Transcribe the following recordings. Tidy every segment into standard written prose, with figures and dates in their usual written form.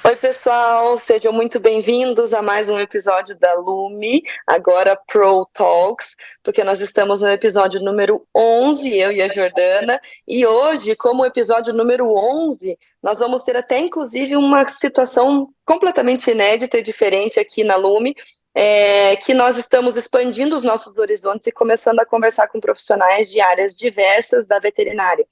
Oi, pessoal, sejam muito bem-vindos a mais um episódio da Lumi, agora Pro Talks, porque nós estamos no episódio número 11, eu e a Jordana, e hoje, como episódio número 11, nós vamos ter até inclusive uma situação completamente inédita e diferente aqui na Lumi, que nós estamos expandindo os nossos horizontes e começando a conversar com profissionais de áreas diversas da veterinária.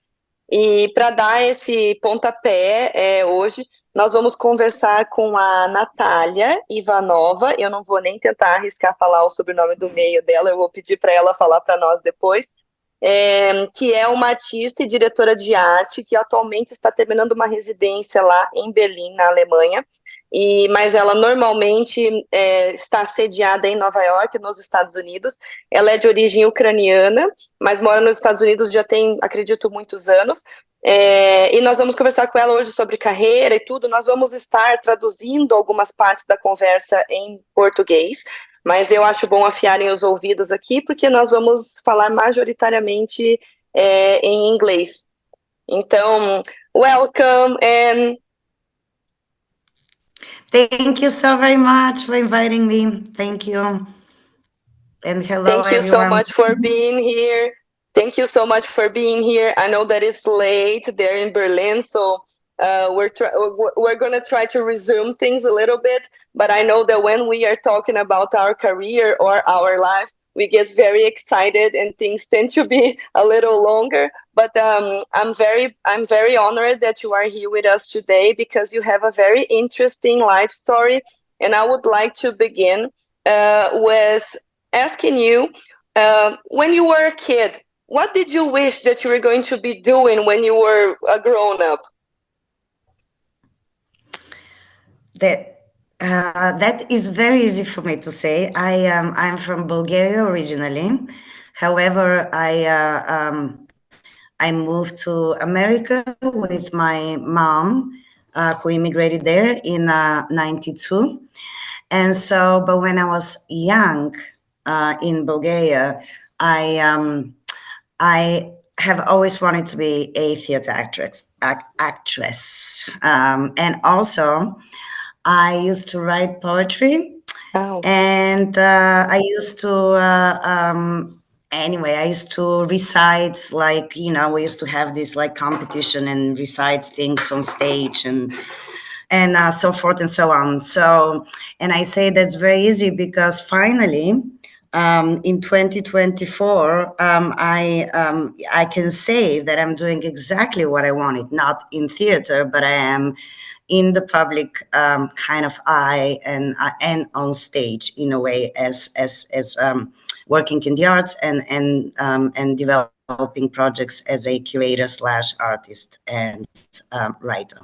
E para dar esse pontapé, hoje nós vamos conversar com a Natalia Ivanova. Eu não vou nem tentar arriscar falar o sobrenome do meio dela, eu vou pedir para ela falar para nós depois. Que é uma artista e diretora de arte que atualmente está terminando uma residência lá em Berlim, na Alemanha. Mas ela normalmente está sediada em Nova York, nos Estados Unidos. Ela é de origem ucraniana, mas mora nos Estados Unidos já tem, acredito, muitos anos. E nós vamos conversar com ela hoje sobre carreira e tudo. Nós vamos estar traduzindo algumas partes da conversa em português, mas eu acho bom afiarem os ouvidos aqui, porque nós vamos falar majoritariamente em inglês. Então, welcome and thank you so very much for inviting me. Thank you. And hello, thank you everyone. so much for being here. Thank you so much for being here. I know that it's late there in Berlin, so we're going to try to resume things a little bit. But I know that when we are talking about our career or our life, we get very excited and things tend to be a little longer. But I'm very honored that you are here with us today because you have a very interesting life story. And I would like to begin with asking you, when you were a kid, what did you wish that you were going to be doing when you were a grown-up? That is very easy for me to say. I'm from Bulgaria originally. However, I moved to America with my mom, who immigrated there in '92. And so, but when I was young in Bulgaria, I have always wanted to be a theater actress. And also, I used to write poetry. Oh. And I used to, anyway, I used to recite, like, we used to have this like competition and recite things on stage and so forth and so on. So, and I say that's very easy because finally, in 2024, I can say that I'm doing exactly what I wanted, not in theater, but I am in the public kind of eye and on stage in a way as working in the arts and developing projects as a curator / artist and writer.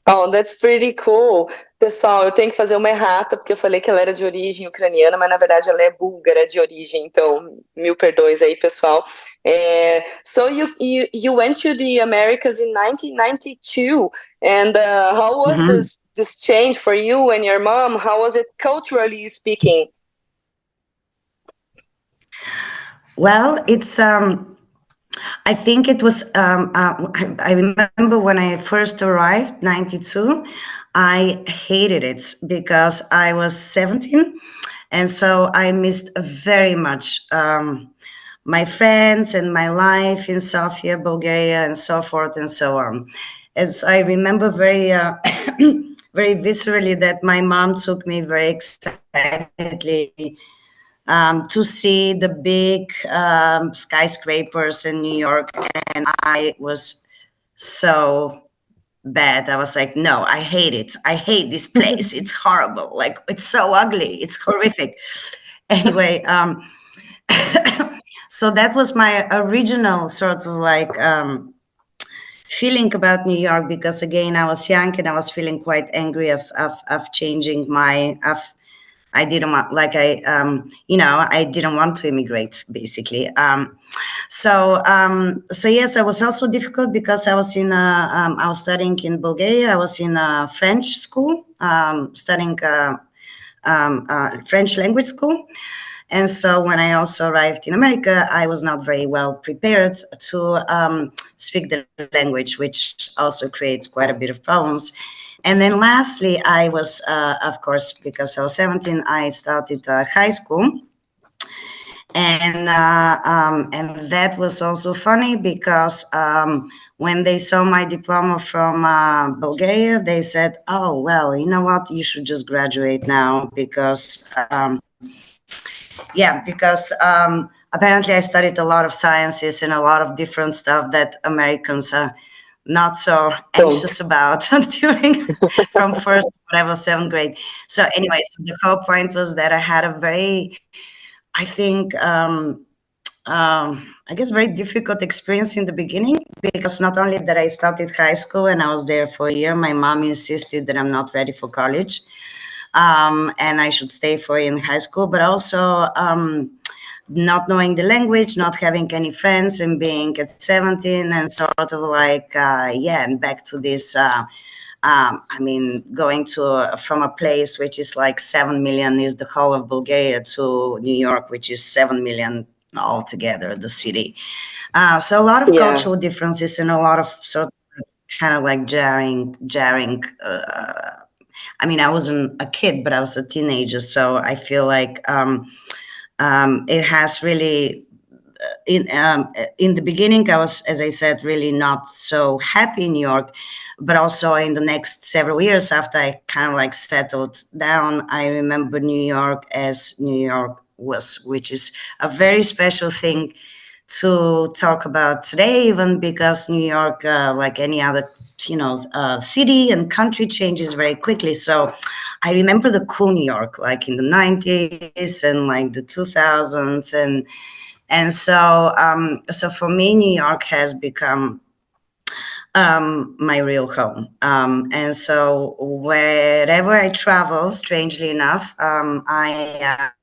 Oh, that's pretty cool. Pessoal, eu tenho que fazer uma errata, porque eu falei que ela era de origem ucraniana, mas na verdade ela é búlgara de origem, então mil perdões aí, pessoal. So you went to the Americas in 1992, and how was this change for you and your mom? How was it culturally speaking? Well, it's I think it was, I remember when I first arrived, 92, I hated it because I was 17. And so I missed very much my friends and my life in Sofia, Bulgaria, and so forth and so on. As I remember very, very viscerally that my mom took me very excitedly to see the big skyscrapers in New York, and I was so bad. I was like, no, I hate it. I hate this place. It's horrible. Like, it's so ugly. It's horrific. Anyway, so that was my original sort of like feeling about New York, because again, I was young and I was feeling quite angry of changing my I didn't want, like I didn't want to immigrate, basically. So yes, it was also difficult because I was I was studying in Bulgaria. I was in a French school, studying French language school. And so when I also arrived in America, I was not very well prepared to speak the language, which also creates quite a bit of problems. And then lastly, I was, of course, because I was 17, I started high school. And that was also funny because when they saw my diploma from Bulgaria, they said, "Oh, well, you know what? You should just graduate now because apparently I studied a lot of sciences and a lot of different stuff that Americans are not so anxious about during from first whatever 7th grade." So anyway, so the whole point was that I had a very, I think, I guess, very difficult experience in the beginning, because not only that I started high school and I was there for a year, my mom insisted that I'm not ready for college, and I should stay for in high school, but also not knowing the language, not having any friends, and being at 17 and sort of like, and back to this. I mean, going to from a place which is like 7 million is the whole of Bulgaria to New York, which is 7 million altogether, the city. So a lot of cultural differences and a lot of sort of kind of like jarring. I mean, I wasn't a kid, but I was a teenager, so I feel like it has really. In the beginning, I was, as I said, really not so happy in New York, but also in the next several years after I kind of like settled down, I remember New York as New York was, which is a very special thing to talk about today, even because New York, like any other, city and country, changes very quickly. So I remember the cool New York, like in the 90s and like the 2000s, and so for me, New York has become my real home. And so wherever I travel, strangely enough, I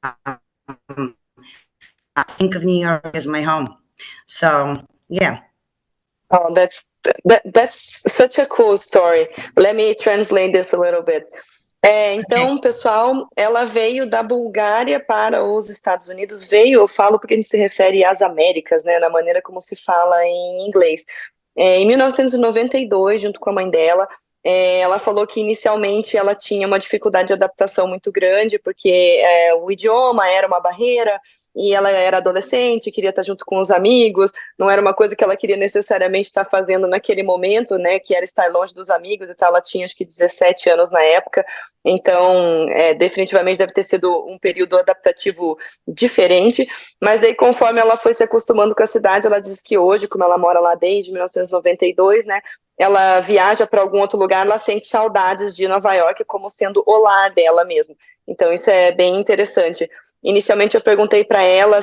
think of New York as my home. So, yeah. Oh, that's such a cool story. Let me translate this a little bit. Então, pessoal, ela veio da Bulgária para os Estados Unidos. Veio, eu falo porque a gente se refere às Américas, né, na maneira como se fala em inglês. Em 1992, junto com a mãe dela, ela falou que inicialmente ela tinha uma dificuldade de adaptação muito grande, porque o idioma era uma barreira, e ela era adolescente, queria estar junto com os amigos, não era uma coisa que ela queria necessariamente estar fazendo naquele momento, né, que era estar longe dos amigos e tal. Ela tinha acho que 17 anos na época, então definitivamente deve ter sido um período adaptativo diferente, mas daí conforme ela foi se acostumando com a cidade, ela diz que hoje, como ela mora lá desde 1992, né, ela viaja para algum outro lugar, ela sente saudades de Nova York como sendo o lar dela mesmo. Então isso é bem interessante. Inicialmente eu perguntei para ela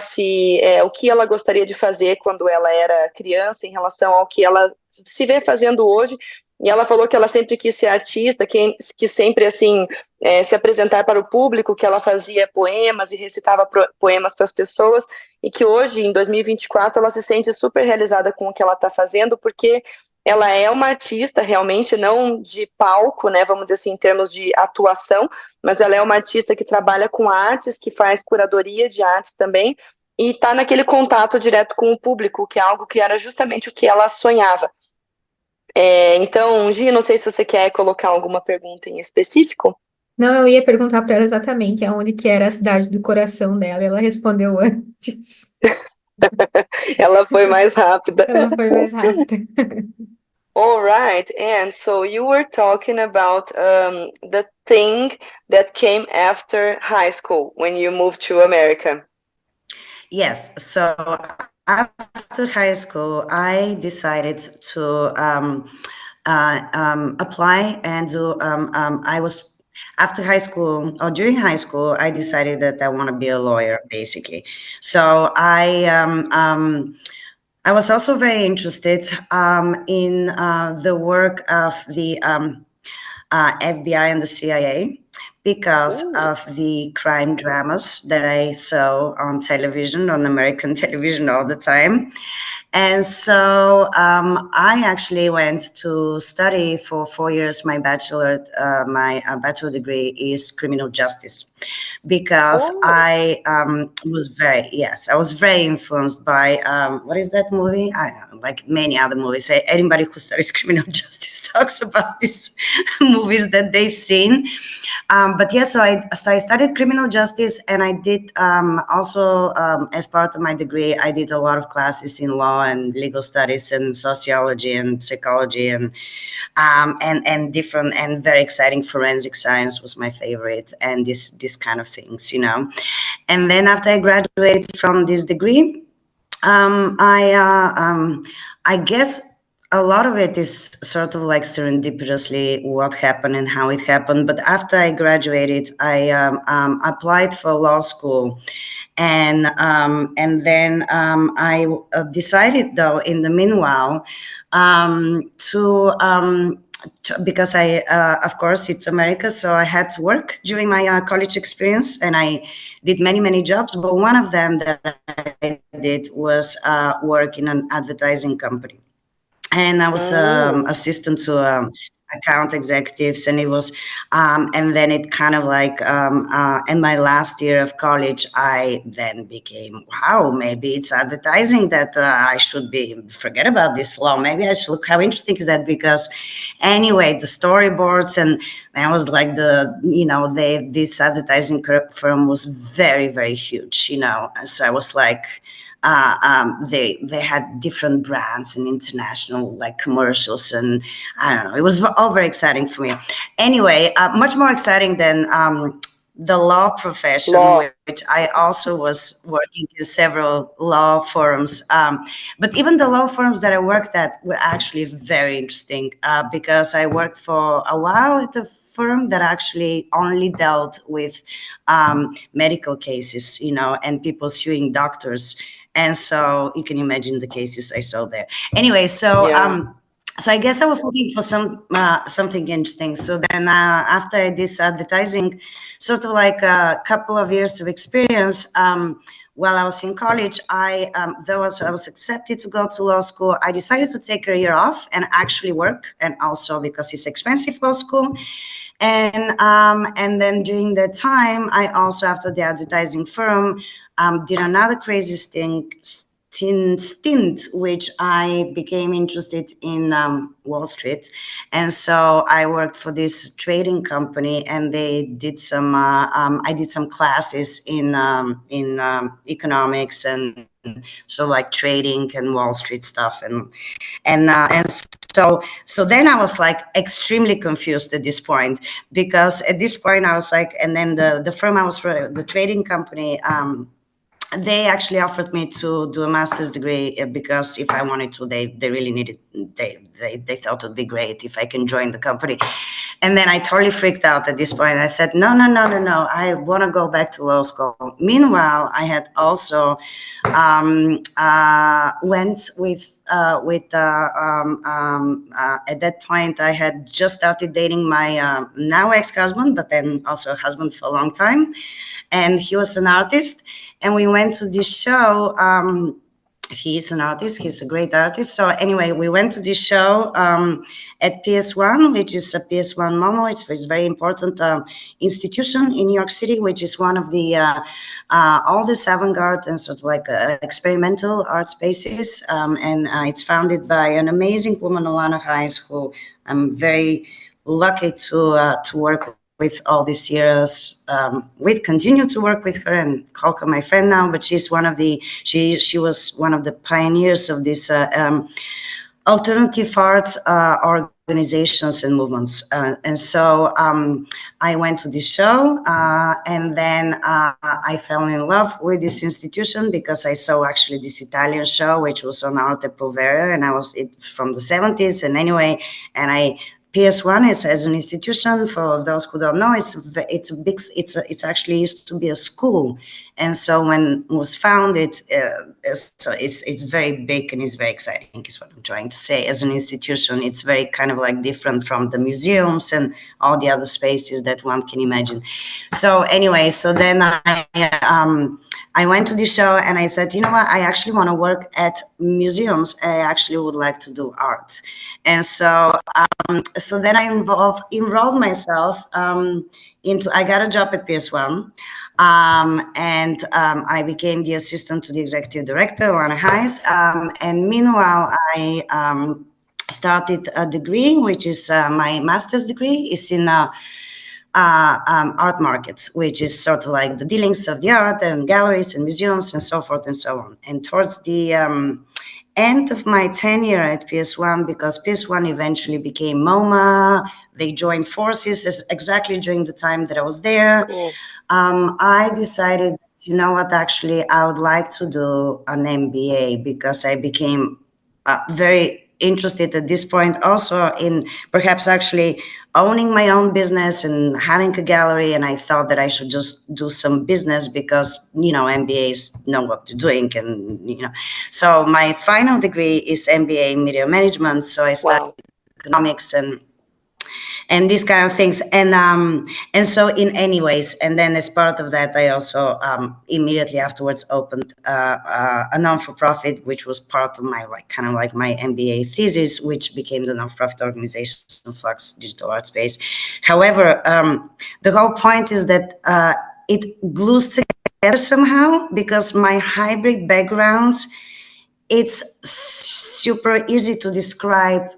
o que ela gostaria de fazer quando ela era criança em relação ao que ela se vê fazendo hoje, e ela falou que ela sempre quis ser artista, que sempre assim se apresentar para o público, que ela fazia poemas e recitava poemas para as pessoas, e que hoje, em 2024, ela se sente super realizada com o que ela está fazendo, porque ela é uma artista realmente, não de palco, né, vamos dizer assim, em termos de atuação, mas ela é uma artista que trabalha com artes, que faz curadoria de artes também, e está naquele contato direto com o público, que é algo que era justamente o que ela sonhava. Então, Gi, não sei se você quer colocar alguma pergunta em específico. Não, eu ia perguntar para ela exatamente aonde que era a cidade do coração dela, e ela respondeu antes. Ela foi mais rápida. Ela foi mais rápida. All right, and so you were talking about the thing that came after high school when you moved to America. Yes, so after high school, I decided to apply and do. After high school or during high school, I decided that I want to be a lawyer, basically. So I was also very interested in the work of the FBI and the CIA because of the crime dramas that I saw on television, on American television all the time. And so I actually went to study for 4 years. My bachelor degree is criminal justice. because Oh. I I was very influenced by what is that movie? I don't know, like many other movies. Anybody who studies criminal justice talks about these movies that they've seen. But yeah, so I studied criminal justice, and I did also as part of my degree, I did a lot of classes in law and legal studies and sociology and psychology and different and very exciting forensic science was my favorite, and this kind of things, you know. And then after I graduated from this degree, I guess a lot of it is sort of like serendipitously what happened and how it happened. But after I graduated, I applied for law school, and then I decided, though, in the meanwhile, because of course, it's America, so I had to work during my college experience, and I did many jobs. But one of them that I did was work in an advertising company, and I was assistant to account executives, and it was and then it kind of like in my last year of college, I then became, wow, maybe it's advertising that I should be, forget about this law, maybe I should look how interesting is that. Because anyway, the storyboards, and that was like this advertising firm was very huge, you know. And so I was like, they had different brands and international like commercials, and I don't know, it was all very exciting for me. Anyway, much more exciting than the law profession, which I also was working in several law firms. But even the law firms that I worked at were actually very interesting, because I worked for a while at a firm that actually only dealt with medical cases, you know, and people suing doctors. And so you can imagine the cases I saw there. Anyway, so I guess I was looking for something interesting. So then after this advertising, sort of like a couple of years of experience, while I was in college, I was accepted to go to law school. I decided to take a year off and actually work, and also because it's expensive law school. And then during that time, I also, after the advertising firm, did another crazy stint, which I became interested in Wall Street. And so I worked for this trading company, and they did some, I did some classes in economics, and so like trading and Wall Street stuff. So then I was like extremely confused at this point, because at this point I was like, and then the firm I was for, the trading company, they actually offered me to do a master's degree, because if I wanted to, they really needed, they thought it would be great if I can join the company. And then I totally freaked out at this point. I said, no, I want to go back to law school. Meanwhile, I had also went with at that point, I had just started dating my now ex-husband, but then also husband for a long time. And he was an artist. And we went to this show. He's an artist. He's a great artist. So anyway, we went to this show at PS1, which is a PS1 Momo. It's a very important institution in New York City, which is one of the oldest avant-garde and sort of like experimental art spaces. And it's founded by an amazing woman, Alana Hayes, who I'm very lucky to work with all these years. We continue to work with her and call her my friend now, but she's one of the, she was one of the pioneers of this alternative arts organizations and movements. And so I went to this show, and then I fell in love with this institution, because I saw actually this Italian show, which was on Arte Povera, and I was from the 70s. And anyway, and PS1 is, as an institution, for those who don't know, it's actually used to be a school, And so when it was founded, so it's very big and it's very exciting, is what I'm trying to say. As an institution, it's very kind of like different from the museums and all the other spaces that one can imagine. So anyway, so then I went to the show and I said, you know what, I actually want to work at museums. I actually would like to do art. And so then I enrolled myself I got a job at PS1. I became the assistant to the executive director, Lana Hayes. And meanwhile, I started a degree, which is my master's degree, is in art markets, which is sort of like the dealings of the art and galleries and museums and so forth and so on. And towards the end of my tenure at PS1, because PS1 eventually became MoMA, they joined forces exactly during the time that I was there. Cool. I decided, you know what, actually, I would like to do an MBA because I became very interested at this point also in perhaps actually owning my own business and having a gallery. And I thought that I should just do some business because, MBAs know what they're doing. And, so my final degree is MBA in media management. So I studied economics and these kind of things. And so in any ways, and then as part of that, I also immediately afterwards opened a non-for-profit, which was part of my my MBA thesis, which became the non-for-profit organization Flux Digital Art Space. However, the whole point is that it glues together somehow because my hybrid backgrounds, it's super easy to describe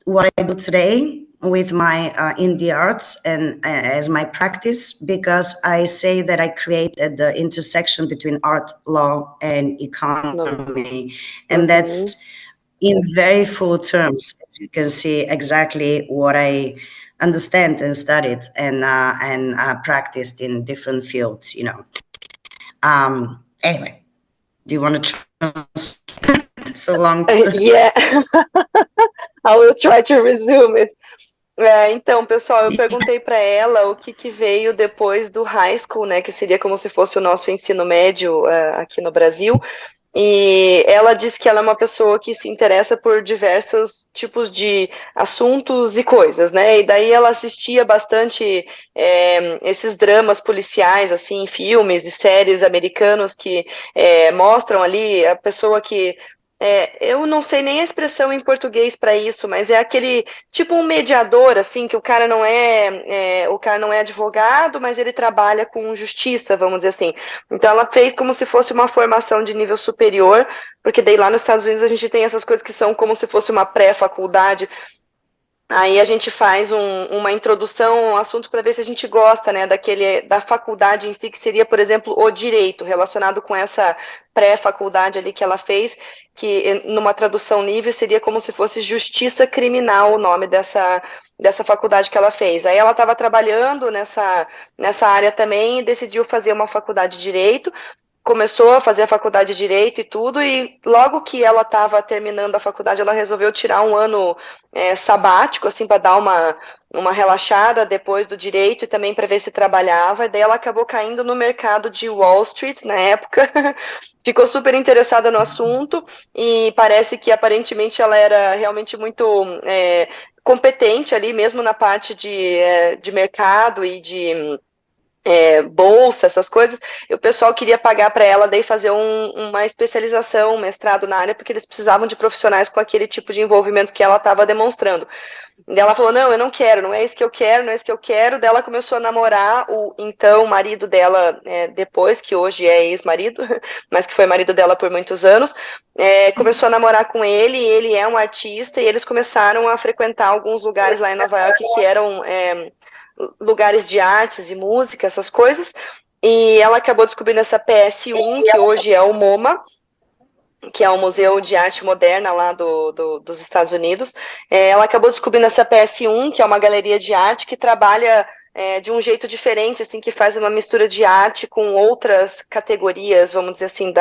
what I do today with my in the arts and as my practice, because I say that I created the intersection between art, law, and economy, and that's in very full terms. As you can see exactly what I understand and studied and practiced in different fields. Anyway, do you want to so long? Yeah, I will try to resume it. Então, pessoal, eu perguntei para ela o que veio depois do high school, né, que seria como se fosse o nosso ensino médio aqui no Brasil, e ela disse que ela é uma pessoa que se interessa por diversos tipos de assuntos e coisas, né, e daí ela assistia bastante esses dramas policiais, assim, filmes e séries americanos que mostram ali a pessoa que eu não sei nem a expressão em português para isso, mas é aquele tipo um mediador, assim, que o cara não é advogado, mas ele trabalha com justiça, vamos dizer assim. Então ela fez como se fosse uma formação de nível superior, porque daí lá nos Estados Unidos a gente tem essas coisas que são como se fosse uma pré-faculdade. Aí a gente faz uma introdução ao assunto para ver se a gente gosta, né, da faculdade em si, que seria, por exemplo, o direito, relacionado com essa pré-faculdade ali que ela fez, que numa tradução livre seria como se fosse justiça criminal o nome dessa faculdade que ela fez. Aí ela estava trabalhando nessa área também e decidiu fazer uma faculdade de direito. Começou a fazer a faculdade de Direito e tudo, e logo que ela estava terminando a faculdade, ela resolveu tirar um ano sabático, assim, para dar uma relaxada depois do Direito e também para ver se trabalhava, e daí ela acabou caindo no mercado de Wall Street na época, ficou super interessada no assunto, e parece que aparentemente ela era realmente muito competente ali, mesmo na parte de mercado e de bolsa, essas coisas, e o pessoal queria pagar para ela daí fazer uma especialização, um mestrado na área, porque eles precisavam de profissionais com aquele tipo de envolvimento que ela estava demonstrando. Daí ela falou, não, eu não quero, não é isso que eu quero, não é isso que eu quero. Daí ela começou a namorar o então marido dela, depois, que hoje é ex-marido, mas que foi marido dela por muitos anos, começou a namorar com ele, e ele é um artista, e eles começaram a frequentar alguns lugares lá em Nova York que eram lugares de artes e música, essas coisas, e ela acabou descobrindo essa PS1, que hoje é o MoMA, que é o Museu de Arte Moderna lá dos Estados Unidos. Ela acabou descobrindo essa PS1, que é uma galeria de arte que trabalha de um jeito diferente, assim, que faz uma mistura de arte com outras categorias, vamos dizer assim,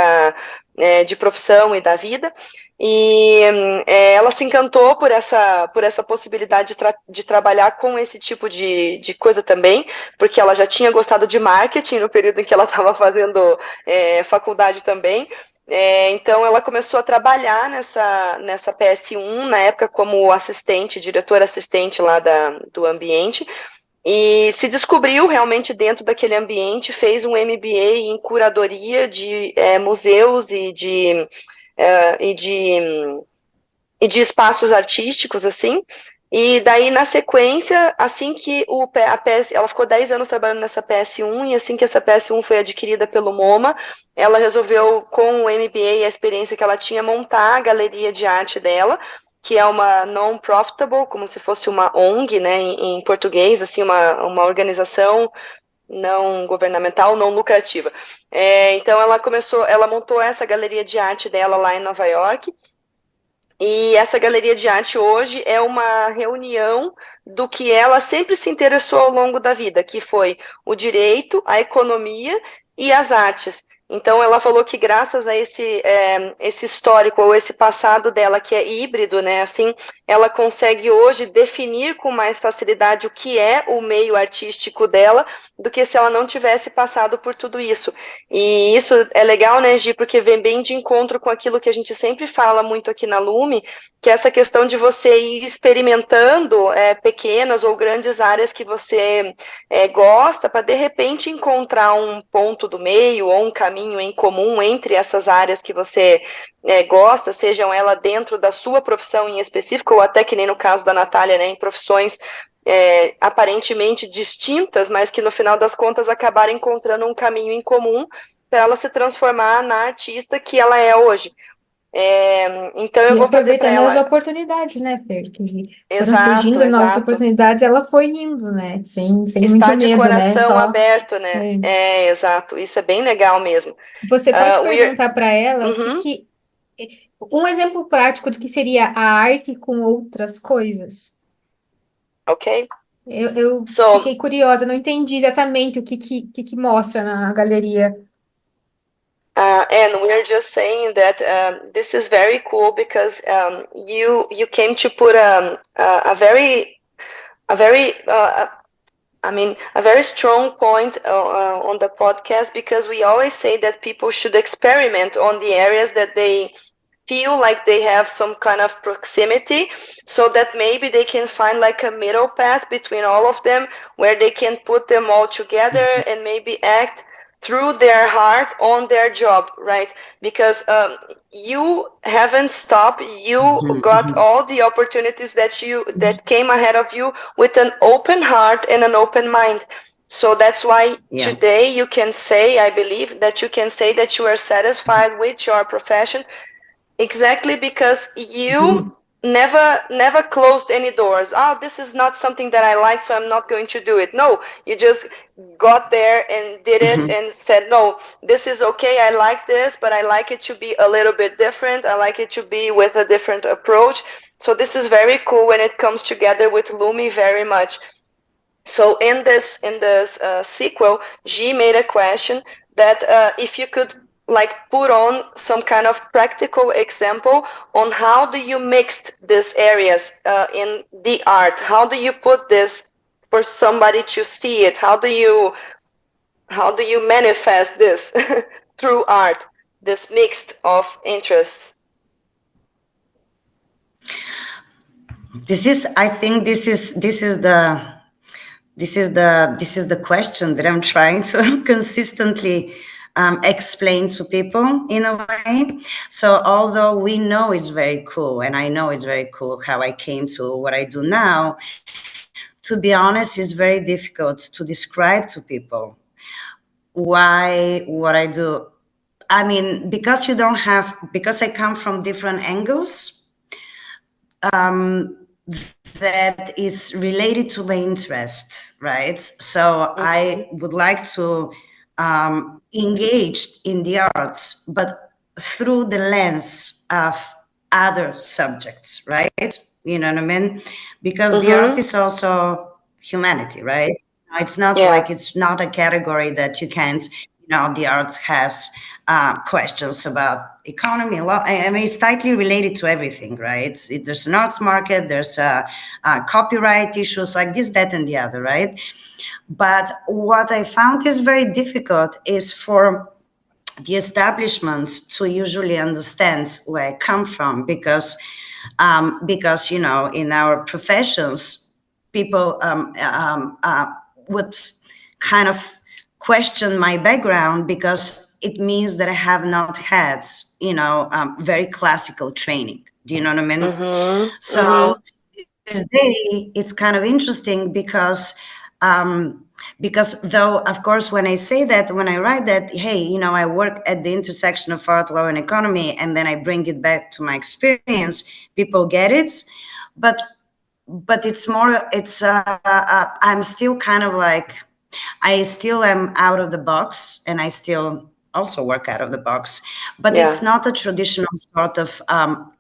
de profissão e da vida. E ela se encantou por essa possibilidade de trabalhar com esse tipo de coisa também, porque ela já tinha gostado de marketing no período em que ela estava fazendo faculdade também. Então ela começou a trabalhar nessa PS1, na época como assistente, diretora assistente lá do ambiente, e se descobriu realmente dentro daquele ambiente, fez um MBA em curadoria de museus e de espaços artísticos, assim. E daí, na sequência, assim que a PS, ela ficou 10 anos trabalhando nessa PS1, e assim que essa PS1 foi adquirida pelo MoMA, ela resolveu, com o MBA e a experiência que ela tinha, montar a galeria de arte dela, que é uma non-profitable, como se fosse uma ONG, né, em português, assim, uma organização não governamental, não lucrativa. Então ela montou essa galeria de arte dela lá em Nova York, e essa galeria de arte hoje é uma reunião do que ela sempre se interessou ao longo da vida, que foi o direito, a economia e as artes. Então, ela falou que graças a esse histórico ou esse passado dela, que é híbrido, né, assim, ela consegue hoje definir com mais facilidade o que é o meio artístico dela, do que se ela não tivesse passado por tudo isso. E isso é legal, né, Gi, porque vem bem de encontro com aquilo que a gente sempre fala muito aqui na Lumi, que é essa questão de você ir experimentando pequenas ou grandes áreas que você gosta, para de repente encontrar um ponto do meio ou um caminho em comum entre essas áreas que você gosta, sejam elas dentro da sua profissão em específico, ou até que nem no caso da Natália, né, em profissões aparentemente distintas, mas que no final das contas acabaram encontrando um caminho em comum para ela se transformar na artista que ela é hoje. Então eu E vou fazer para aproveitando as ela. oportunidades, né, Fer? Que foram Exato, surgindo novas exato. oportunidades, ela foi indo, né? Sem muito Está de medo, né? coração Só. aberto, né? É. Exato. Isso é bem legal mesmo. Você pode We're... perguntar para ela Uhum, um exemplo prático do que seria a arte com outras coisas. ok. Eu So, fiquei curiosa, não entendi exatamente o que mostra na galeria. and we're just saying that this is very cool because you came to put a very a very strong point on the podcast, because we always say that people should experiment on the areas that they feel like they have some kind of proximity, so that maybe they can find like a middle path between all of them, where they can put them all together and maybe act through their heart on their job, right? Because you haven't stopped, you got all the opportunities that came ahead of you with an open heart and an open mind. So that's why today you can say, I believe that you can say that you are satisfied with your profession. Exactly, because you never closed any doors. Oh, this is not something that I like, so I'm not going to do it. No, you just got there and did it and said, no, this is okay. I like this, but I like it to be a little bit different. I like it to be with a different approach. So this is very cool when it comes together with Lumi very much. So in this sequel, G made a question that if you could like put on some kind of practical example on how do you mix these areas in the art? How do you put this for somebody to see it? How do you manifest this through art? This mix of interests. I think this is the question that I'm trying to consistently explain to people in a way. So although we know it's very cool, and I know it's very cool how I came to what I do now, to be honest, it's very difficult to describe to people why what I do. I mean, because I come from different angles, that is related to my interest, right? So I would like to engage in the arts, but through the lens of other subjects, right? You know what I mean? Because the art is also humanity, right? It's not like, it's not a category that you can't, the arts has questions about economy, law. I mean, it's tightly related to everything, right? There's an arts market, there's copyright issues like this, that, and the other, right? But what I found is very difficult is for the establishments to usually understand where I come from, because in our professions, people would kind of question my background, because it means that I have not had very classical training. Do you know what I mean? Mm-hmm. So this day, it's kind of interesting because though, of course, when I say that, when I write that, hey, I work at the intersection of art, law, and economy, and then I bring it back to my experience, people get it. But it's more, I'm still kind of like, I still am out of the box, and I still also work out of the box, but it's not a traditional sort of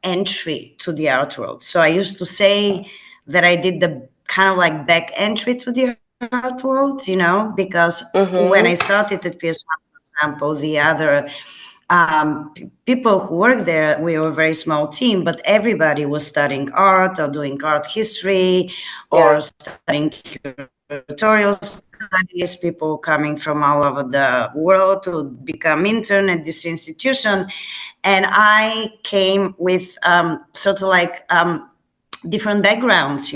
entry to the art world. So I used to say that I did the kind of like back entry to the art world, because when I started at PS1, for example, the other people who worked there, we were a very small team, but everybody was studying art or doing art history or studying curatorial studies, people coming from all over the world to become intern at this institution. And I came with sort of like different backgrounds,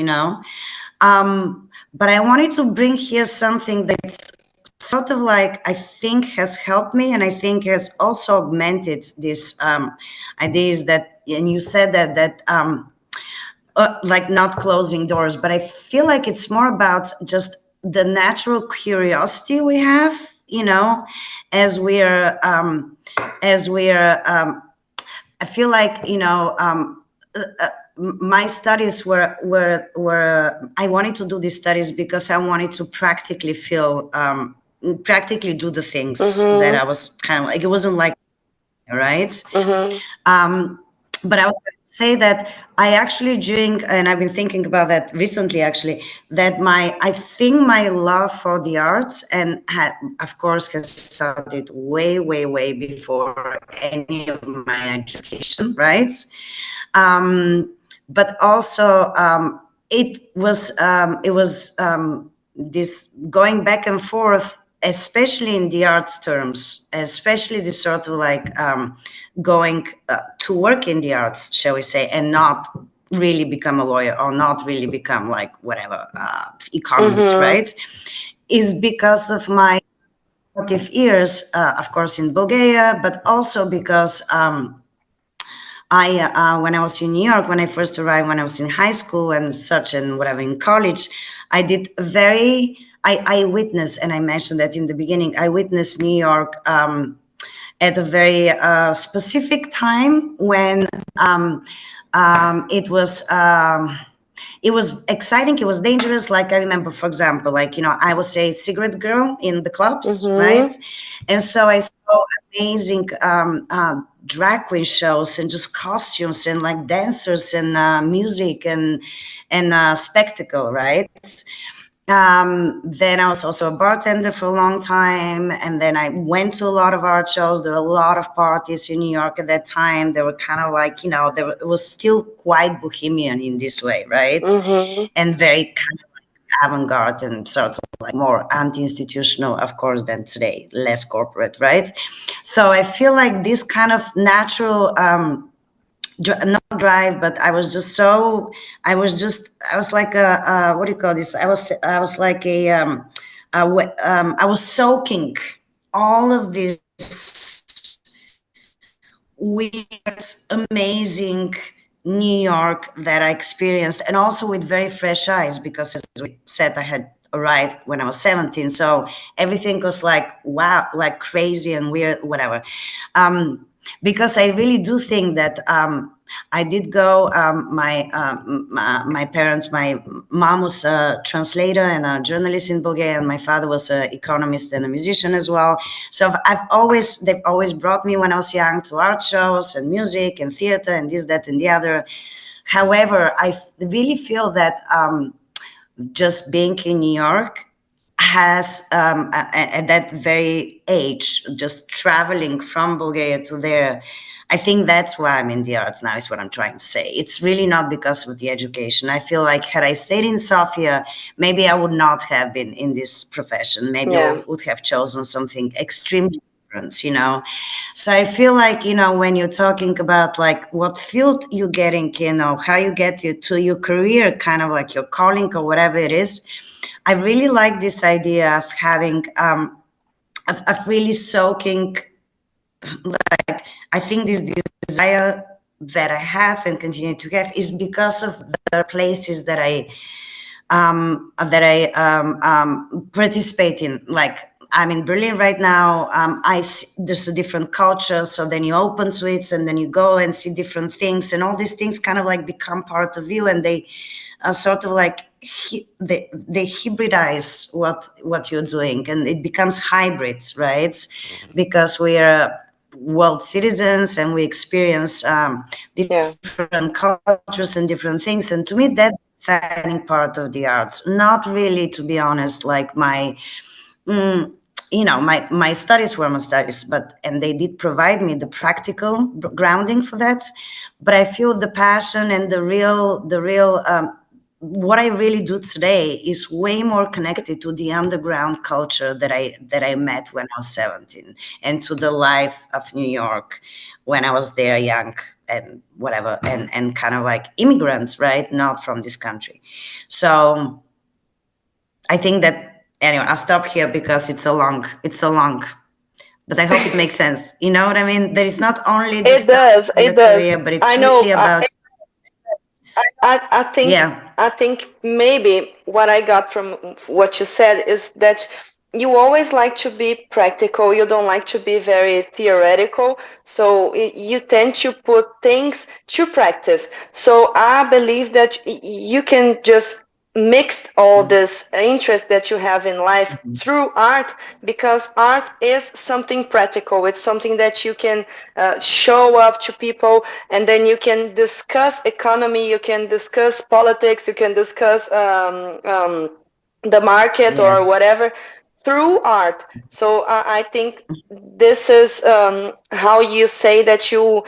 but I wanted to bring here something that's sort of like, I think has helped me, and I think has also augmented these ideas that, and you said that like not closing doors, but I feel like it's more about just the natural curiosity we have, as we're I feel like, my studies were I wanted to do these studies because I wanted to practically practically do the things that I was kind of like, it wasn't like, right? But I was going to say that I actually and I've been thinking about that recently, actually, that I think my love for the arts of course, has started way, way, way before any of my education, right? But also it was this going back and forth, especially in the arts terms, especially this sort of like going to work in the arts, shall we say, and not really become a lawyer or not really become like whatever economist, right? Is because of my formative years, of course, in Bulgaria, but also because when I was in New York, when I first arrived, when I was in high school and such and whatever in college, I did I witnessed, and I mentioned that in the beginning, I witnessed New York at a very specific time when it was exciting, it was dangerous. Like I remember, for example, like, I was a cigarette girl in the clubs, right? And so I saw amazing drag queen shows and just costumes and like dancers and music and spectacle, right? Then I was also a bartender for a long time, and then I went to a lot of art shows. There were a lot of parties in New York at that time. They were kind of like, it was still quite bohemian in this way, right? And very kind of like avant-garde and sort of like more anti-institutional, of course, than today, less corporate, right? So I feel like this kind of natural not drive, but I was like what do you call this? I was like I was soaking all of this weird, amazing New York that I experienced, and also with very fresh eyes, because as we said, I had arrived when I was 17. So everything was like, wow, like crazy and weird, whatever. Because I really do think that I did go. My parents, my mom was a translator and a journalist in Bulgaria, and my father was an economist and a musician as well. So they've always brought me when I was young to art shows and music and theater and this, that, and the other. However, I really feel that just being in New York has at that very age, just traveling from Bulgaria to there. I think that's why I'm in the arts now, is what I'm trying to say. It's really not because of the education. I feel like had I stayed in Sofia, maybe I would not have been in this profession. Maybe I Yeah. would have chosen something extremely different, you know? So I feel like, you know, when you're talking about like what field you getting, you know, how you get you to your career, kind of like your calling or whatever it is, I really like this idea of having, of really soaking, like, I think this desire that I have and continue to have is because of the places that I participate in. Like, I'm in Berlin right now. There's a different culture, so then you open to it, and then you go and see different things, and all these things kind of like become part of you, and they sort of like they hybridize what you're doing, and it becomes hybrid, right? Because we are world citizens and we experience different cultures and different things, and to me that's the exciting part of the arts. Not really, to be honest, like you know, my studies were my studies, but and they did provide me the practical grounding for that. But I feel the passion and the real what I really do today is way more connected to the underground culture that I met when I was 17, and to the life of New York when I was there young and whatever, and kind of like immigrants, right? Not from this country. So I think that, anyway, I'll stop here because it's a long, but I hope it makes sense. You know what I mean? There is not only the It stuff does. and the It does. career, but I it's really know. about, I think yeah. maybe what I got from what you said is that you always like to be practical. You don't like to be very theoretical. So you tend to put things to practice. So I believe that you can just mix all this interest that you have in life through art, because art is something practical. It's something that you can show up to people, and then you can discuss economy, you can discuss politics, you can discuss the market or Yes. whatever through art. So I think this is how you say that you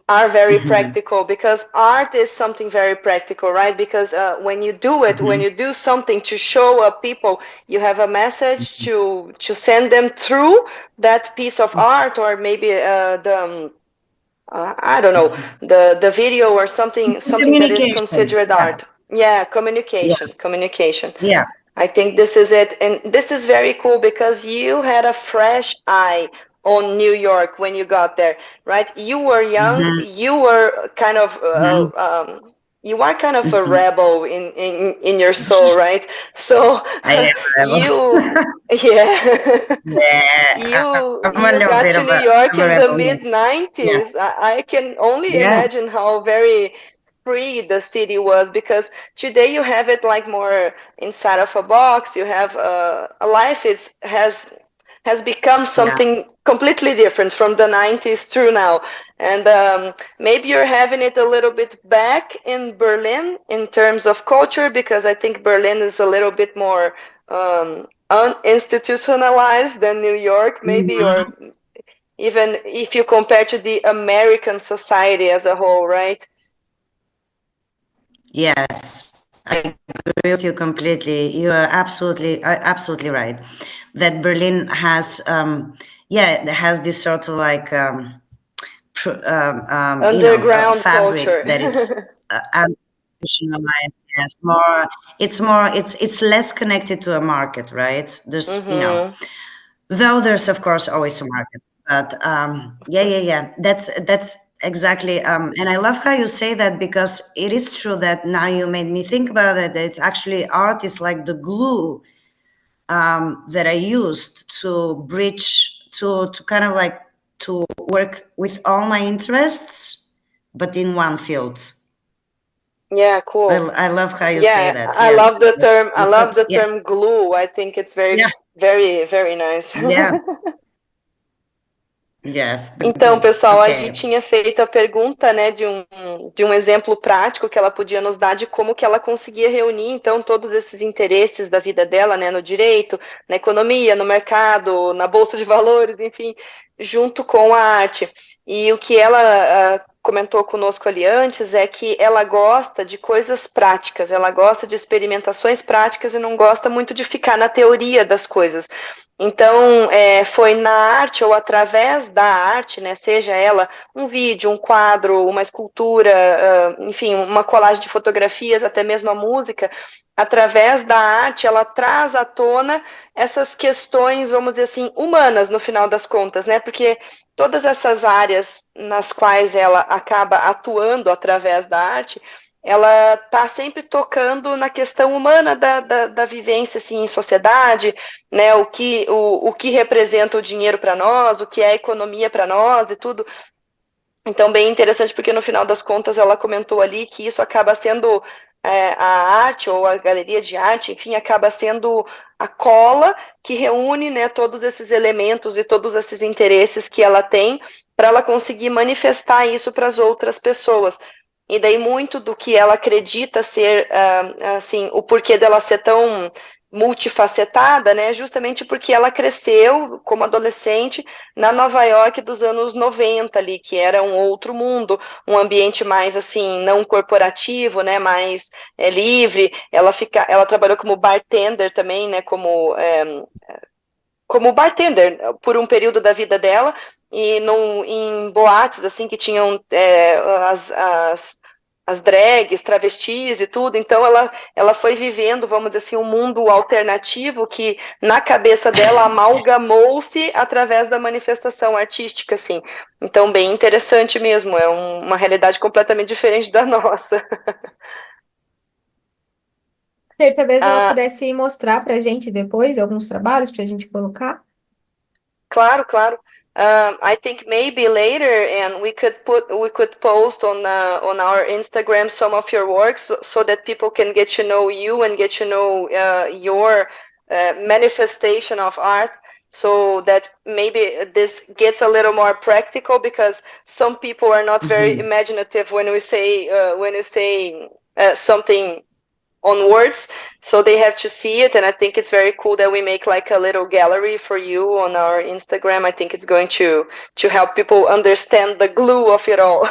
are very Hmm. practical, because art is something very practical, right? Because when you do it, when Hmm. you do something to show up people, you have a message to send them through that piece of art, or maybe I don't know, the video or something that is Communication. considered Yeah. art. Yeah, Yeah. communication. Yeah. I think this is it. And this is very cool because you had a fresh eye on New York when you got there, right? You were young, Hmm. you were kind of Hmm. you are kind of a Hmm. rebel in your soul, right? So I am a rebel. you, yeah, Yeah. I'm a you little got bit to of New of York a in the rebel. Yeah. mid Yeah. 90s. I can only Yeah. imagine how very free the city was, because today you have it like more inside of a box. You have a life is has become Yeah. something completely different from the 90s through now. And maybe you're having it a little bit back in Berlin in terms of culture, because I think Berlin is a little bit more uninstitutionalized than New York, maybe, Hmm. or even if you compare to the American society as a whole, right? Yes, I agree with you completely. You are absolutely right. That Berlin has, yeah, it has this sort of like, you know, Underground fabric that it's culture. institutionalized. Yes, more. It's more. It's less connected to a market, right? There's, you know, Mm-hmm. though there's of course always a market, but Of yeah, yeah, course. yeah. That's exactly. And I love how you say that, because it is true that now you made me think about it. That it's actually art is like the glue that I used to bridge to kind of like to work with all my interests, but in one field. Yeah, I, cool. I love how you say Yeah, that. I Yeah, love the because term. I you love put, the yeah, term glue. I think it's very, yeah, very, very nice. yeah. Yes. Então, pessoal, a Gi Okay. tinha feito a pergunta, né, de um exemplo prático que ela podia nos dar de como que ela conseguia reunir, então, todos esses interesses da vida dela, né, no direito, na economia, no mercado, na bolsa de valores, enfim, junto com a arte. E o que ela comentou conosco ali antes é que ela gosta de coisas práticas, ela gosta de experimentações práticas e não gosta muito de ficar na teoria das coisas. Então, foi na arte ou através da arte, né, seja ela um vídeo, um quadro, uma escultura, enfim, uma colagem de fotografias, até mesmo a música, através da arte, ela traz à tona essas questões, vamos dizer assim, humanas, no final das contas, né, porque todas essas áreas nas quais ela acaba atuando através da arte, ela está sempre tocando na questão humana da vivência assim, em sociedade, né, o que representa o dinheiro para nós, o que é a economia para nós e tudo. Então, bem interessante, porque no final das contas ela comentou ali que isso acaba sendo a arte ou a galeria de arte, enfim, acaba sendo a cola que reúne, né, todos esses elementos e todos esses interesses que ela tem para ela conseguir manifestar isso para as outras pessoas. E daí muito do que ela acredita ser, assim, o porquê dela ser tão multifacetada, né, justamente porque ela cresceu como adolescente na Nova York dos anos 90 ali, que era um outro mundo, um ambiente mais assim, não corporativo, né, mais livre. Ela trabalhou como bartender também, né, como bartender por um período da vida dela e em boates assim que tinham as drags, travestis e tudo, então ela foi vivendo, vamos dizer assim, um mundo alternativo que na cabeça dela amalgamou-se através da manifestação artística, assim. Então, bem interessante mesmo, é uma realidade completamente diferente da nossa. Talvez ela Ah, pudesse mostrar pra gente depois alguns trabalhos pra gente colocar. claro, claro. I think maybe later, and we could post on our Instagram some of your works so that people can get to know you and get to know your manifestation of art. So that maybe this gets a little more practical because some people are not very Mhm. imaginative when we say something on words, so they have to see it. And I think it's very cool that we make like a little gallery for you on our Instagram. I think it's going to help people understand the glue of it all.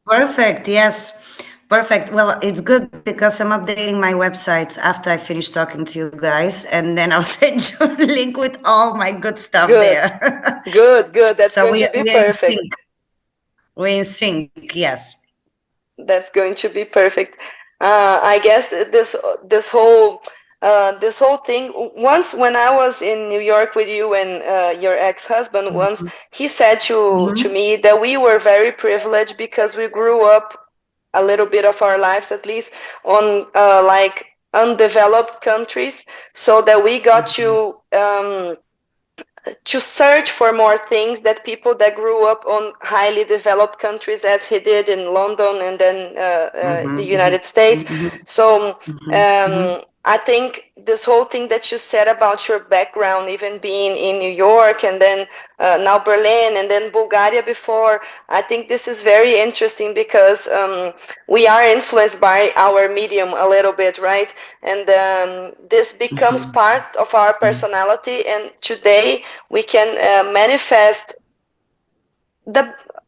Perfect. Yes. Perfect. Well, it's good because I'm updating my website after I finish talking to you guys, and then I'll send you a link with all my good stuff Good, there. good, good. That's So going to be we are in perfect. sync. We're in sync. Yes. That's going to be perfect. I guess this whole thing. Once when I was in New York with you and your ex-husband, once he said to Mhm. me that we were very privileged because we grew up a little bit of our lives, at least, on like undeveloped countries, so that we got to search for more things that people that grew up on highly developed countries, as he did in London and then the Mhm. United States. Mhm. So Mhm. Mhm. I think this whole thing that you said about your background, even being in New York and then now Berlin and then Bulgaria before, I think this is very interesting because we are influenced by our medium a little bit, right? And this becomes Mhm. part of our personality. And today we can manifest the,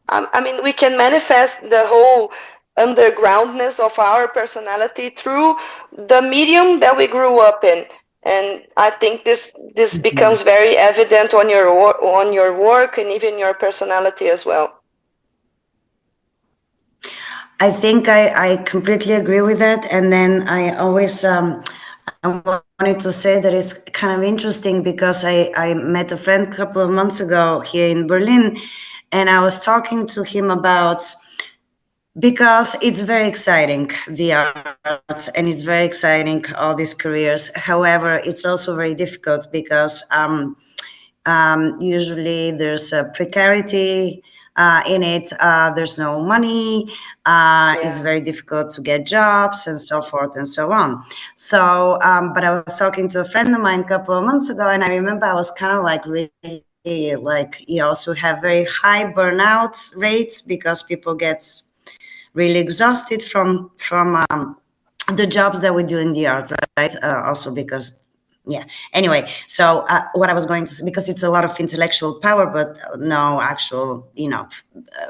I mean, we can manifest the whole undergroundness of our personality through the medium that we grew up in. And I think this Mhm. becomes very evident on your work and even your personality as well. I think I completely agree with that. And then I always I wanted to say that it's kind of interesting because I met a friend a couple of months ago here in Berlin, and I was talking to him about because it's very exciting, the arts, and it's very exciting, all these careers. However, it's also very difficult because usually there's a precarity in it. There's no money. It's Yeah. very difficult to get jobs and so forth and so on. So, but I was talking to a friend of mine a couple of months ago, and I remember I was kind of like really like you also have very high burnout rates because people get really exhausted from the jobs that we do in the arts, right? Also because, yeah. Anyway, so what I was going to say, because it's a lot of intellectual power, but no actual,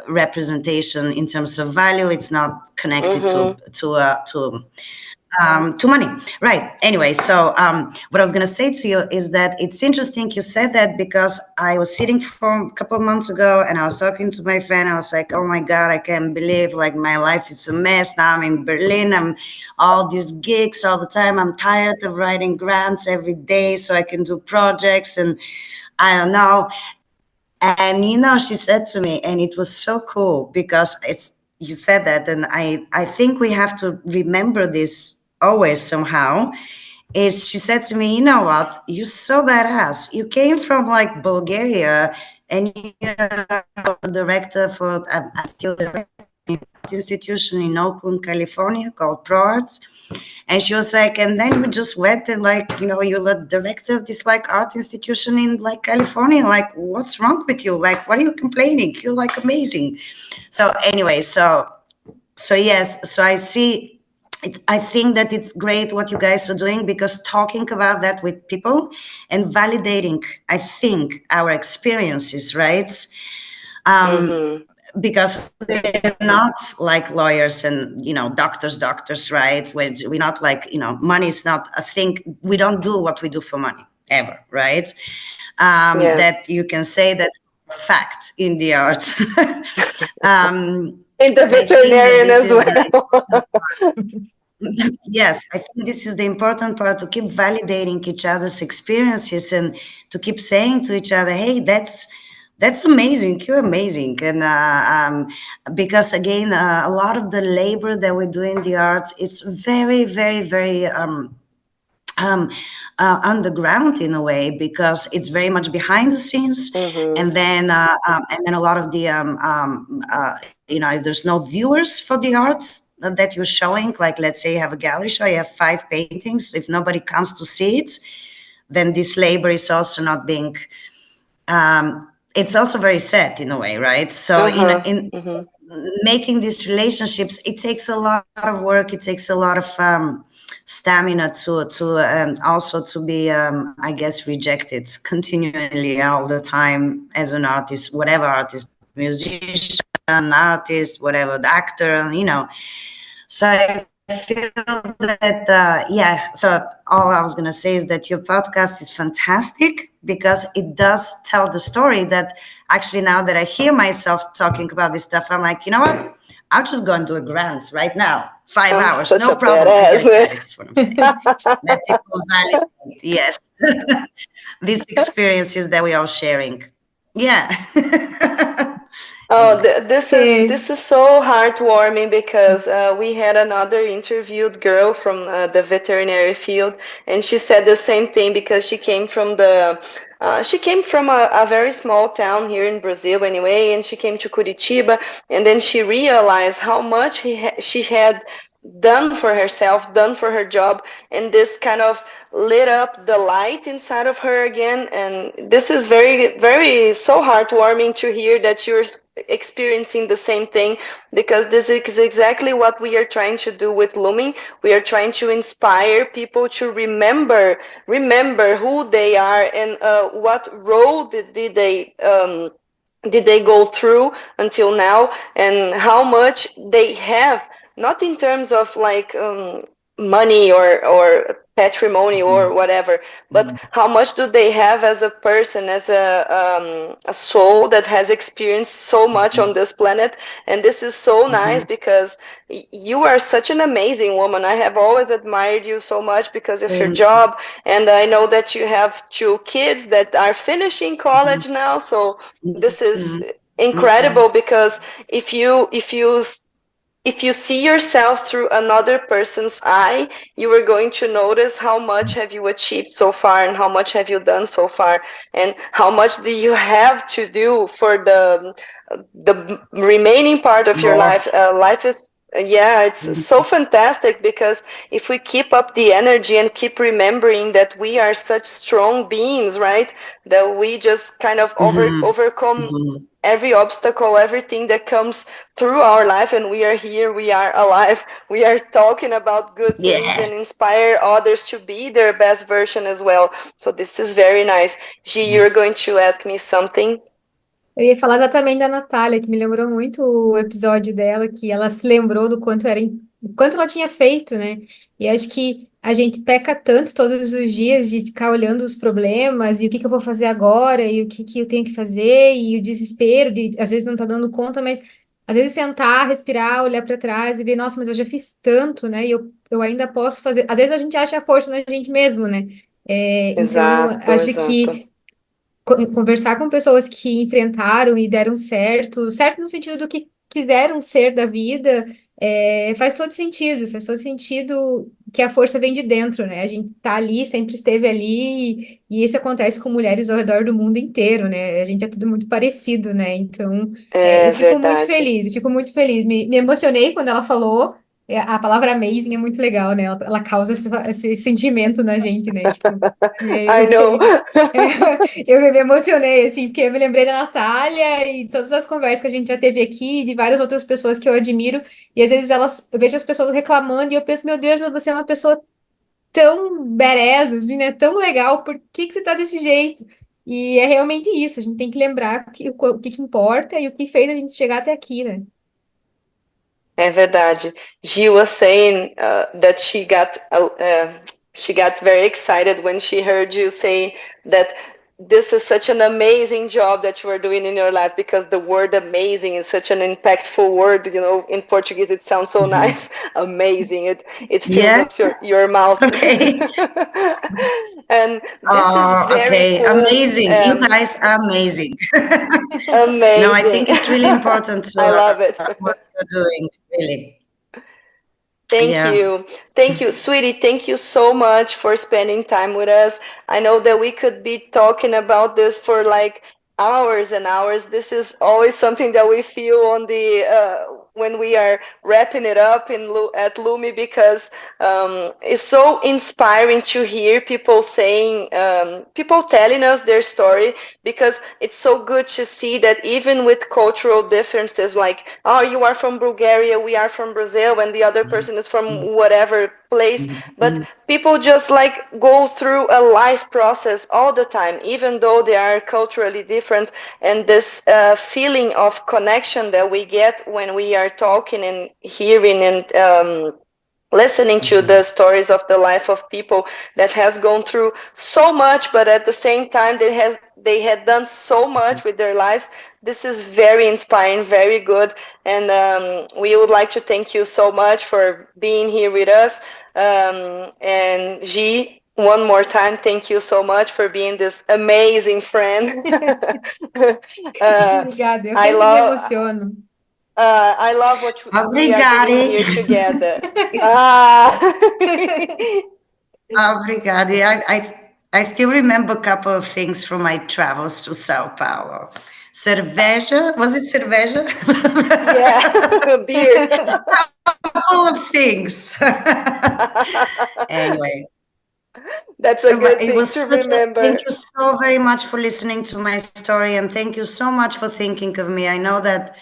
representation in terms of value. It's not connected to money, right? Anyway, so what I was going to say to you is that it's interesting you said that, because I was sitting for a couple of months ago and I was talking to my friend. I was like, oh my god, I can't believe, like, my life is a mess now. I'm in Berlin, I'm all these gigs all the time, I'm tired of writing grants every day so I can do projects, and I don't know. And she said to me, and it was so cool, because you said that, and I think we have to remember this always somehow. Is she said to me, you know what? You're so badass. You came from like Bulgaria, and you're a director for I'm still the institution in Oakland, California, called ProArts. And she was like, and then we just went and, like, you're the director of this like art institution in like California. Like, what's wrong with you? Like, what are you complaining? You're like amazing. So anyway, so yes, so I see. I think that it's great what you guys are doing, because talking about that with people and validating, I think, our experiences, right? Because we're not like lawyers and doctors, right? We're not like, money is not a thing. We don't do what we do for money ever, right? That you can say that fact in the arts. In the veterinarian as well. Yes, I think this is the important part, to keep validating each other's experiences and to keep saying to each other, hey, that's amazing, you're amazing. And because again, a lot of the labor that we do in the arts, it's very, very, very um, underground in a way, because it's very much behind the scenes. And then a lot of the if there's no viewers for the art that you're showing, like let's say you have a gallery show, you have 5 paintings, if nobody comes to see it, then this labor is also not being it's also very sad in a way, right? So in making these relationships, it takes a lot of work, it takes a lot of stamina to also to be I guess rejected continually all the time as an artist, whatever artist, musician, artist, whatever, the actor, so I feel that so all I was going to say is that your podcast is fantastic, because it does tell the story that actually, now that I hear myself talking about this stuff, I'm like, you know what, I'll just go and do a grant right now, 5 hours, Such no a problem. I get badass. excited, that's what I'm saying. Let people validate, yes, these experiences that we are sharing. Yeah. Oh, Anyway. this is so heartwarming, because we had another interviewed girl from the veterinary field, and she said the same thing, because she came from a very small town here in Brazil anyway, and she came to Curitiba, and then she realized how much she had done for herself, done for her job, and this kind of lit up the light inside of her again. And this is very, very so heartwarming to hear that you're experiencing the same thing, because this is exactly what we are trying to do with Lumi. We are trying to inspire people to remember who they are, and what role did they go through until now, and how much they have, not in terms of like money or patrimony or whatever, but how much do they have as a person, as a soul that has experienced so much on this planet. And this is so nice, because you are such an amazing woman. I have always admired you so much because of your job, and I know that you have 2 kids that are finishing college now, so this is incredible, because if you see yourself through another person's eye, you are going to notice how much have you achieved so far, and how much have you done so far, and how much do you have to do for the remaining part of your More. life. Life Yeah, it's so fantastic because if we keep up the energy and keep remembering that we are such strong beings, right? That we just kind of overcome every obstacle, everything that comes through our life, and we are here, we are alive, we are talking about good things Yeah. and inspire others to be their best version as well. So this is very nice. Gi, you're going to ask me something? Eu ia falar exatamente da Natália, que me lembrou muito o episódio dela, que ela se lembrou do quanto do quanto ela tinha feito, né? E acho que a gente peca tanto todos os dias de ficar olhando os problemas e o que que eu vou fazer agora e o que que eu tenho que fazer e o desespero de às vezes não tá dando conta, mas às vezes sentar, respirar, olhar para trás e ver, nossa, mas eu já fiz tanto, né? E eu ainda posso fazer. Às vezes a gente acha a força na gente mesmo, né? Então, Exato, acho exato. que conversar com pessoas que enfrentaram e deram certo, certo no sentido do que quiseram ser da vida, faz todo sentido que a força vem de dentro, né? A gente tá ali, sempre esteve ali, e isso acontece com mulheres ao redor do mundo inteiro, né? A gente é tudo muito parecido, né? Então, eu É fico muito verdade. feliz, eu fico muito feliz. Me emocionei quando ela falou. A palavra amazing é muito legal, né? Ela causa esse sentimento na gente, né? Tipo, I eu know. fiquei. Eu me emocionei, assim, porque eu me lembrei da Natália e todas as conversas que a gente já teve aqui, de várias outras pessoas que eu admiro, e às vezes eu vejo as pessoas reclamando e eu penso, meu Deus, mas você é uma pessoa tão badass, assim, né? Tão legal, por que que você tá desse jeito? E é realmente isso, a gente tem que lembrar o que que importa e o que fez a gente chegar até aqui, né? É verdade. She was saying that she got very excited when she heard you saying that this is such an amazing job that you are doing in your life because the word amazing is such an impactful word. You know, in Portuguese it sounds so nice. Amazing. It fills Yeah. up your mouth. Okay. And this is Oh, very okay. cool. Amazing. You guys are amazing. No, I Amazing. think it's really important to I love it. what you're doing, really. Thank Yeah. you. Thank you, sweetie. Thank you so much for spending time with us. I know that we could be talking about this for like hours and hours. This is always something that we feel on the when we are wrapping it up at Lumi because it's so inspiring to hear people saying, people telling us their story because it's so good to see that even with cultural differences, like, oh, you are from Bulgaria, we are from Brazil, and the other person is from whatever place, but people just like go through a life process all the time, even though they are culturally different. And this feeling of connection that we get when we are talking and hearing and listening to the stories of the life of people that has gone through so much, but at the same time they had done so much with their lives. This is very inspiring, very good, and we would like to thank you so much for being here with us. And G, one more time, thank you so much for being this amazing friend. uh, Obrigada, eu I sempre me love emociono. I love what we are doing Obrigada. here together. Ah. Obrigada. I still remember a couple of things from my travels to Sao Paulo. Cerveja, was it cerveja? Yeah, beer. Couple of things. Anyway, That's a good it thing was to such a thank remember. you so very much for listening to my story and thank you so much for thinking of me. I know that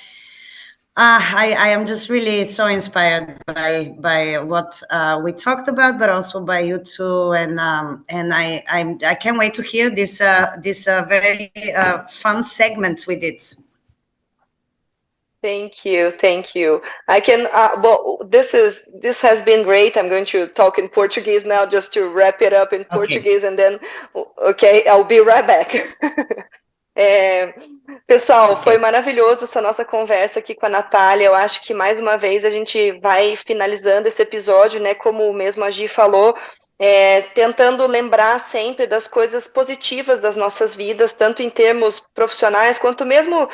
I am just really so inspired by what we talked about, but also by you too, and I can't wait to hear this very fun segment with it. Thank you, thank you. I can. Well, this has been great. I'm going to talk in Portuguese now, just to wrap it up in Okay. Portuguese, and then, okay, I'll be right back. É, pessoal, foi Okay. maravilhoso essa nossa conversa aqui com a Natália. Eu acho que mais uma vez a gente vai finalizando esse episódio, né? Como mesmo a Gi falou, tentando lembrar sempre das coisas positivas das nossas vidas, tanto em termos profissionais quanto mesmo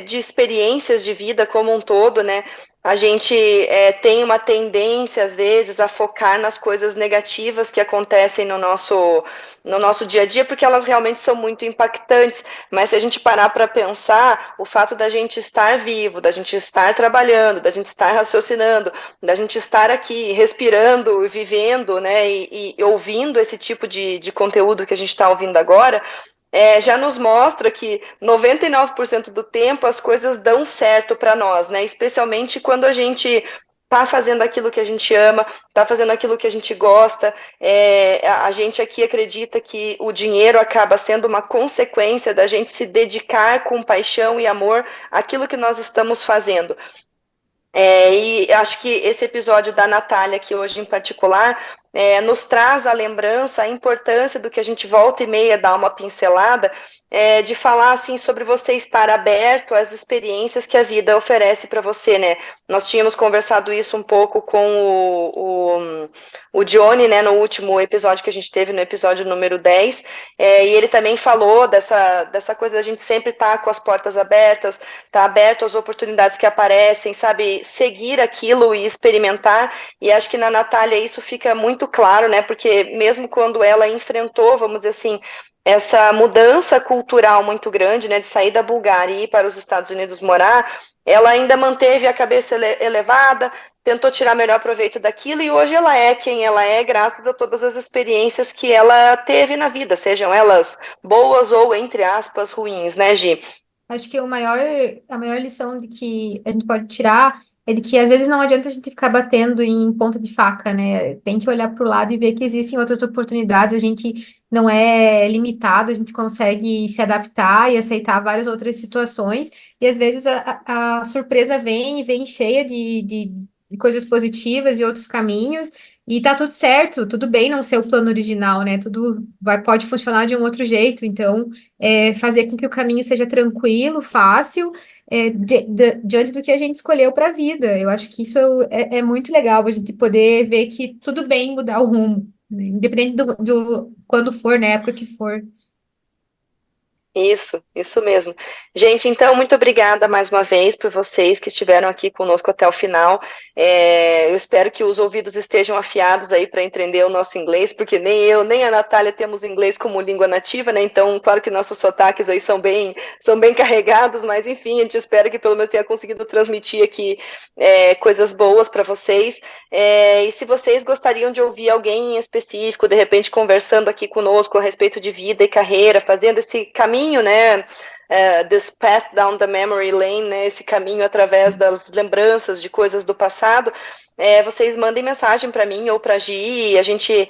de experiências de vida como um todo, né? a gente tem uma tendência, às vezes, a focar nas coisas negativas que acontecem no nosso dia a dia, porque elas realmente são muito impactantes. Mas se a gente parar para pensar, o fato da gente estar vivo, da gente estar trabalhando, da gente estar raciocinando, da gente estar aqui respirando e vivendo, né, e ouvindo esse tipo de conteúdo que a gente está ouvindo agora, já nos mostra que 99% do tempo as coisas dão certo para nós, né? Especialmente quando a gente está fazendo aquilo que a gente ama, está fazendo aquilo que a gente gosta. A gente aqui acredita que o dinheiro acaba sendo uma consequência da gente se dedicar com paixão e amor àquilo que nós estamos fazendo. E acho que esse episódio da Natália, aqui hoje em particular, nos traz a lembrança, a importância do que a gente volta e meia dá uma pincelada, de falar assim sobre você estar aberto às experiências que a vida oferece para você, né? Nós tínhamos conversado isso um pouco com o Johnny, né, no último episódio que a gente teve, no episódio número 10, e ele também falou dessa coisa da gente sempre estar com as portas abertas, estar aberto às oportunidades que aparecem, sabe, seguir aquilo e experimentar, e acho que na Natália isso fica muito claro, né, porque mesmo quando ela enfrentou, vamos dizer assim, essa mudança cultural muito grande, né, de sair da Bulgária e ir para os Estados Unidos morar, ela ainda manteve a cabeça elevada, tentou tirar melhor proveito daquilo, e hoje ela é quem ela é, graças a todas as experiências que ela teve na vida, sejam elas boas ou, entre aspas, ruins, né, Gi? Acho que a maior lição de que a gente pode tirar é de que às vezes não adianta a gente ficar batendo em ponta de faca, né? Tem que olhar para o lado e ver que existem outras oportunidades, a gente não é limitado, a gente consegue se adaptar e aceitar várias outras situações, e às vezes a surpresa vem e vem cheia de coisas positivas e outros caminhos. E tá tudo certo, tudo bem não ser o plano original, né? Tudo pode funcionar de um outro jeito. Então, fazer com que o caminho seja tranquilo, fácil, diante do que a gente escolheu para a vida. Eu acho que isso é muito legal, a gente poder ver que tudo bem mudar o rumo, né? Independente do quando for, na época que for. Isso mesmo. Gente, então, muito obrigada mais uma vez por vocês que estiveram aqui conosco até o final. Eu espero que os ouvidos estejam afiados aí para entender o nosso inglês, porque nem eu, nem a Natália temos inglês como língua nativa, né? Então, claro que nossos sotaques aí são bem carregados, mas enfim, a gente espera que pelo menos tenha conseguido transmitir aqui coisas boas para vocês. E se vocês gostariam de ouvir alguém em específico, de repente conversando aqui conosco a respeito de vida e carreira, fazendo esse caminho, né? This path down the memory lane, né? Esse caminho através das lembranças de coisas do passado, vocês mandem mensagem para mim ou para a Gi, e a gente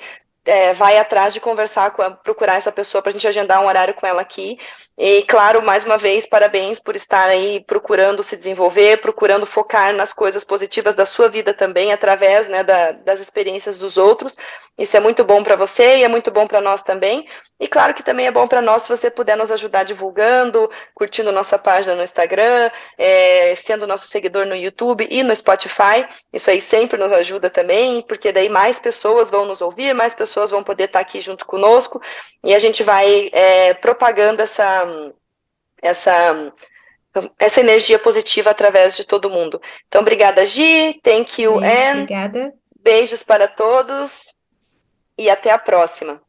vai atrás de conversar procurar essa pessoa para a gente agendar um horário com ela aqui. E, claro, mais uma vez, parabéns por estar aí procurando se desenvolver, procurando focar nas coisas positivas da sua vida também, através, né, das experiências dos outros. Isso é muito bom para você e é muito bom para nós também. E, claro, que também é bom para nós se você puder nos ajudar divulgando, curtindo nossa página no Instagram, sendo nosso seguidor no YouTube e no Spotify. Isso aí sempre nos ajuda também, porque daí mais pessoas vão nos ouvir, mais pessoas vão poder estar aqui junto conosco, e a gente vai propagando essa energia positiva através de todo mundo. Então, obrigada, Gi. Thank you, Beijo, Anne. obrigada. Beijos para todos e até a próxima.